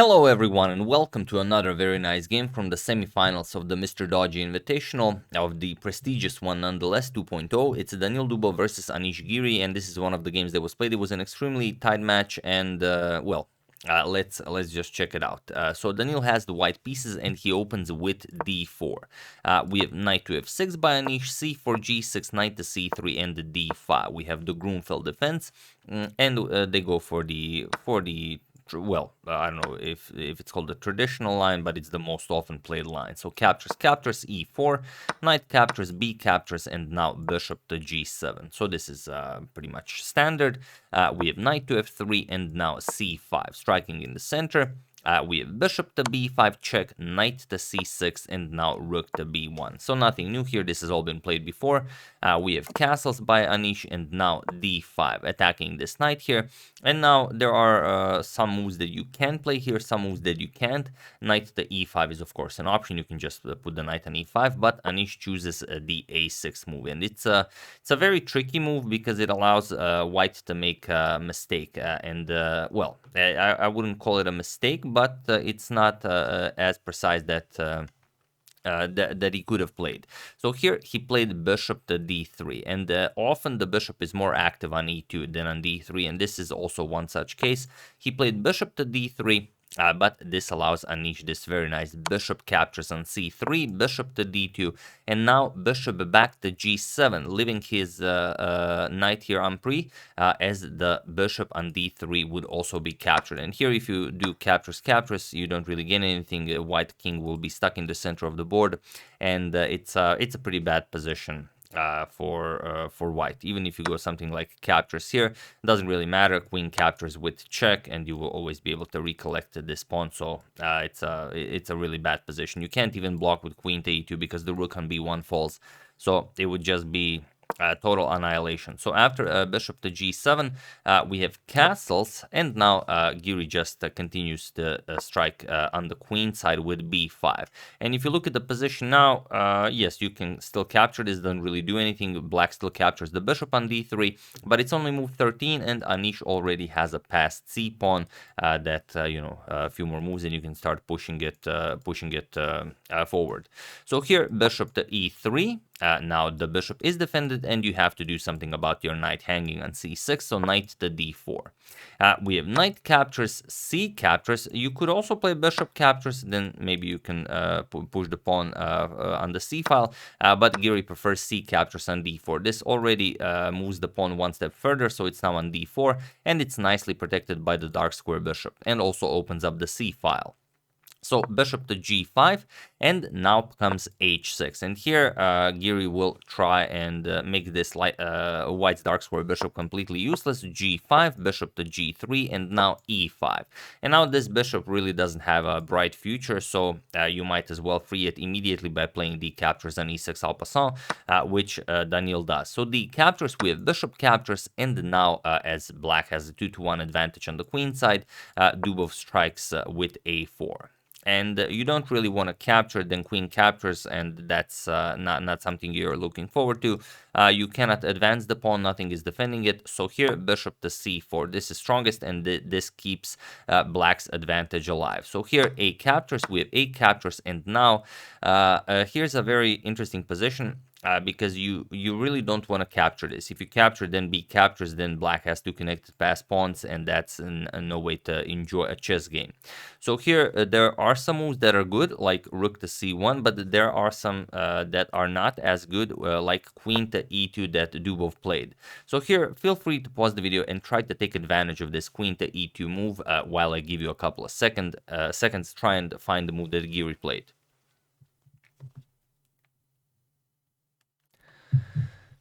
Hello everyone and welcome to another very nice game from the semifinals of the MrDodgy Invitational, of the prestigious one nonetheless, 2.0. It's Daniil Dubov versus Anish Giri, and this is one of the games that was played. It was an extremely tight match, and let's just check it out. So Daniil has the white pieces and he opens with d4. We have knight to f6 by Anish, c4 g6, knight to c3, and the d5. We have the Gruenfeld defense, and they go for the I don't know if it's called the traditional line, but it's the most often played line. So captures, e4, knight captures, b captures, and now bishop to g7. So this is pretty much standard. We have knight to f3 and now c5, striking in the center. We have bishop to b5 check, knight to c6, and now rook to b1. So nothing new here. This has all been played before. We have castles by Anish and now d5, attacking this knight here. And now there are some moves that you can play here, some moves that you can't. Knight to e5 is of course an option. You can just put the knight on e5, but Anish chooses the a6 move, and it's a very tricky move because it allows white to make a mistake. I wouldn't call it a mistake, but it's not as precise that he could have played. So here he played bishop to d3, and often the bishop is more active on e2 than on d3, and this is also one such case. He played bishop to d3, but this allows Anish this very nice bishop captures on c3, bishop to d2, and now bishop back to g7, leaving his knight here on pre, as the bishop on d3 would also be captured. And here if you do captures, you don't really gain anything. White king will be stuck in the center of the board, and it's a pretty bad position for white. Even if you go something like captures here, doesn't really matter. Queen captures with check, and you will always be able to recollect this pawn. So it's a really bad position. You can't even block with queen to e2 because the rook on b1 falls. So it would just be total annihilation. So after bishop to g7, we have castles, and now Giri just continues to strike on the queen side with b5. And if you look at the position now, yes, you can still capture this, doesn't really do anything. Black still captures the bishop on d3, but it's only move 13, and Anish already has a passed c pawn that a few more moves and you can start pushing it forward. So here bishop to e3. Now the bishop is defended, and you have to do something about your knight hanging on c6, so knight to d4. We have knight captures, c captures. You could also play bishop captures, then maybe you can push the pawn on the c file, but Giri prefers c captures on d4. This already moves the pawn one step further, so it's now on d4, and it's nicely protected by the dark square bishop, and also opens up the c file. So bishop to g5, and now comes h6. And here Giri will try and make this white's dark square bishop completely useless. g5, bishop to g3, and now e5. And now this bishop really doesn't have a bright future, so you might as well free it immediately by playing d captures on e6 en passant, which Daniil does. So the captures, we have bishop captures, and now as black has a 2-1 advantage on the queen side, Dubov strikes with a4. And you don't really want to capture, then queen captures, and that's not something you're looking forward to. You cannot advance the pawn, nothing is defending it. So here bishop to c4, this is strongest, and this keeps black's advantage alive. So here a captures, we have a captures, and now here's a very interesting position. Because you really don't want to capture this. If you capture, then b captures, then black has to connect past pawns, and that's no way to enjoy a chess game. So here there are some moves that are good, like rook to c1, but there are some that are not as good, like queen to e2 that Dubov played. So here, feel free to pause the video and try to take advantage of this queen to e2 move while I give you a couple of seconds. Try and find the move that Giri played.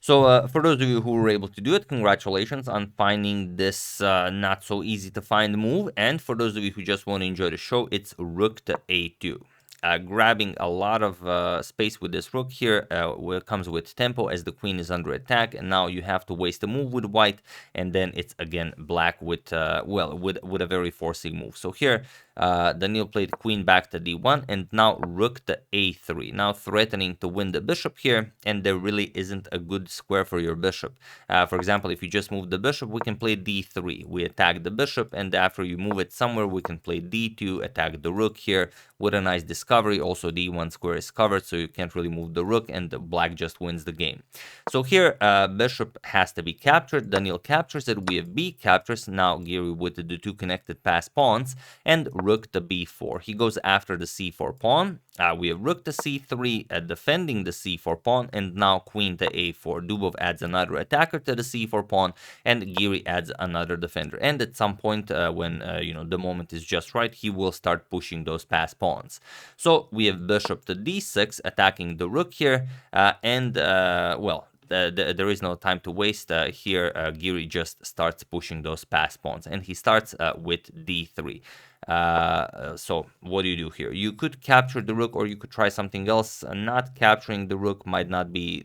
So for those of you who were able to do it, congratulations on finding this not so easy to find move. And for those of you who just want to enjoy the show, it's rook to a2. grabbing a lot of space with this rook here. It comes with tempo as the queen is under attack, and now you have to waste a move with white, and then it's again black with with a very forcing move. So here Daniil played queen back to d1, and now rook to a3, now threatening to win the bishop here, and there really isn't a good square for your bishop. For example, if you just move the bishop, we can play d3, we attack the bishop, and after you move it somewhere, we can play d2, attack the rook here with a nice discovery. Also, d1 square is covered, so you can't really move the rook, and the black just wins the game. So here, bishop has to be captured. Daniil captures it. We have b captures. Now Giri with the two connected pass pawns, and rook to b4. He goes after the c4 pawn. We have rook to c3, defending the c4 pawn, and now queen to a4. Dubov adds another attacker to the c4 pawn, and Giri adds another defender. And at some point, when the moment is just right, he will start pushing those pass pawns. So we have bishop to d6, attacking the rook here, there is no time to waste here. Giri just starts pushing those pass pawns, and he starts with d3. So what do you do here? You could capture the rook, or you could try something else. Not capturing the rook might not be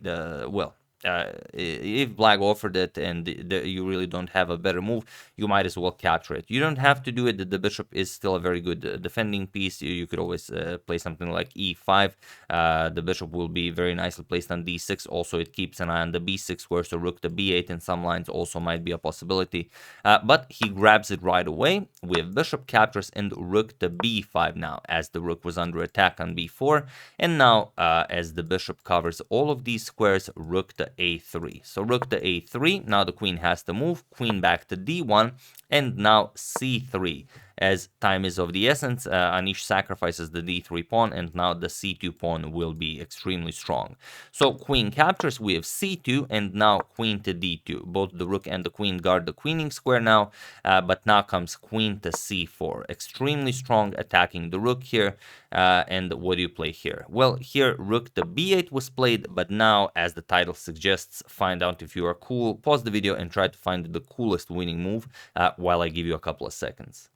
if black offered it and you really don't have a better move, you might as well capture it. You don't have to do it. The bishop is still a very good defending piece. You could always play something like e5. The bishop will be very nicely placed on d6. Also, it keeps an eye on the b6 square, so rook to b8 in some lines also might be a possibility. But he grabs it right away. We have bishop captures and rook to b5 now, as the rook was under attack on b4. And now, as the bishop covers all of these squares, rook to a3. So rook to a3, now the queen has to move, queen back to d1, and now c3. As time is of the essence, Anish sacrifices the d3 pawn, and now the c2 pawn will be extremely strong. So queen captures, we have c2, and now queen to d2. Both the rook and the queen guard the queening square now, but now comes queen to c4. Extremely strong, attacking the rook here. And what do you play here? Well, here rook to b8 was played, but now, as the title suggests, find out if you are cool. Pause the video and try to find the coolest winning move while I give you a couple of seconds.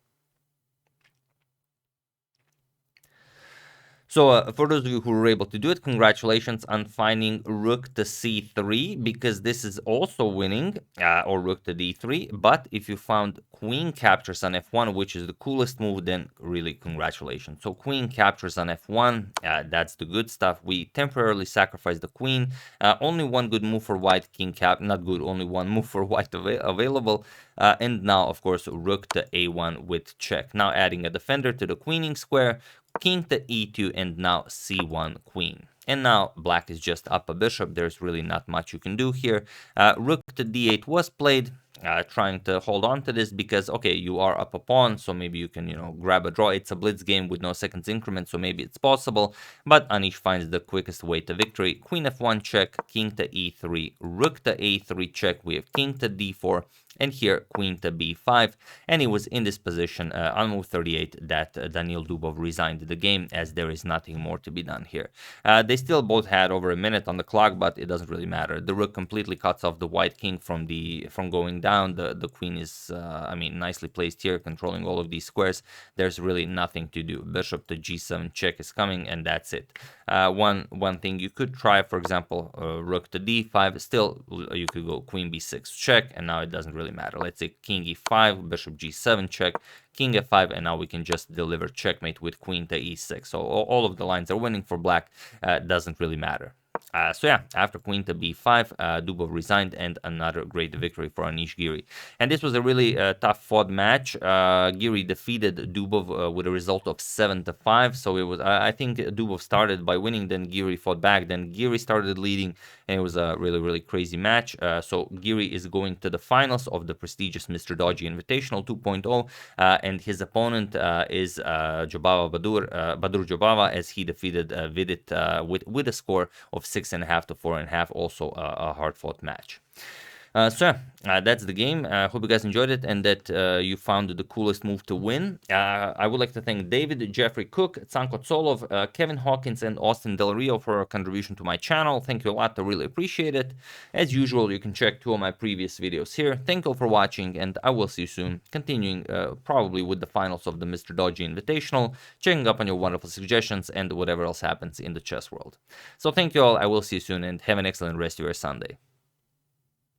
So for those of you who were able to do it, congratulations on finding rook to c3, because this is also winning, or rook to d3. But if you found queen captures on f1, which is the coolest move, then really congratulations. So queen captures on f1, that's the good stuff. We temporarily sacrifice the queen. Only one good move for white, king cap, not good, only one move for white available. And now, of course, rook to a1 with check. Now adding a defender to the queening square, king to e2, and now c1 queen. And now black is just up a bishop. There's really not much you can do here. Rook to d8 was played, trying to hold on to this because, okay, you are up a pawn, so maybe you can, grab a draw. It's a blitz game with no seconds increment, so maybe it's possible. But Anish finds the quickest way to victory. Queen f1 check, king to e3, rook to a3 check. We have king to d4, and here queen to b5. And it was in this position on move 38 that Daniil Dubov resigned the game, as there is nothing more to be done here. They still both had over a minute on the clock, but it doesn't really matter. The rook completely cuts off the white king from going down. The queen is nicely placed here, controlling all of these squares. There's really nothing to do. Bishop to g7 check is coming, and that's it. One thing you could try, for example, rook to d5. Still, you could go queen b6 check, and now it doesn't really matter. Let's say king e5, bishop g7 check, king f5, and now we can just deliver checkmate with queen to e6. So all of the lines are winning for black. Doesn't really matter. So yeah, after queen to b5, Dubov resigned, and another great victory for Anish Giri. And this was a really tough fought match. Giri defeated Dubov with a result of 7-5. So it was, I think Dubov started by winning, then Giri fought back, then Giri started leading, and it was a really, really crazy match. So Giri is going to the finals of the prestigious MrDodgy Invitational 2.0, and his opponent is Badur Jobava, as he defeated Vidit with a score of 6.5 to 4.5, also a hard-fought match. That's the game. I hope you guys enjoyed it and that you found the coolest move to win. I would like to thank David, Jeffrey Cook, Tsanko Tsolov, Kevin Hawkins, and Austin Del Rio for a contribution to my channel. Thank you a lot. I really appreciate it. As usual, you can check 2 of my previous videos here. Thank you all for watching, and I will see you soon, continuing probably with the finals of the MrDodgy Invitational, checking up on your wonderful suggestions and whatever else happens in the chess world. So thank you all. I will see you soon, and have an excellent rest of your Sunday.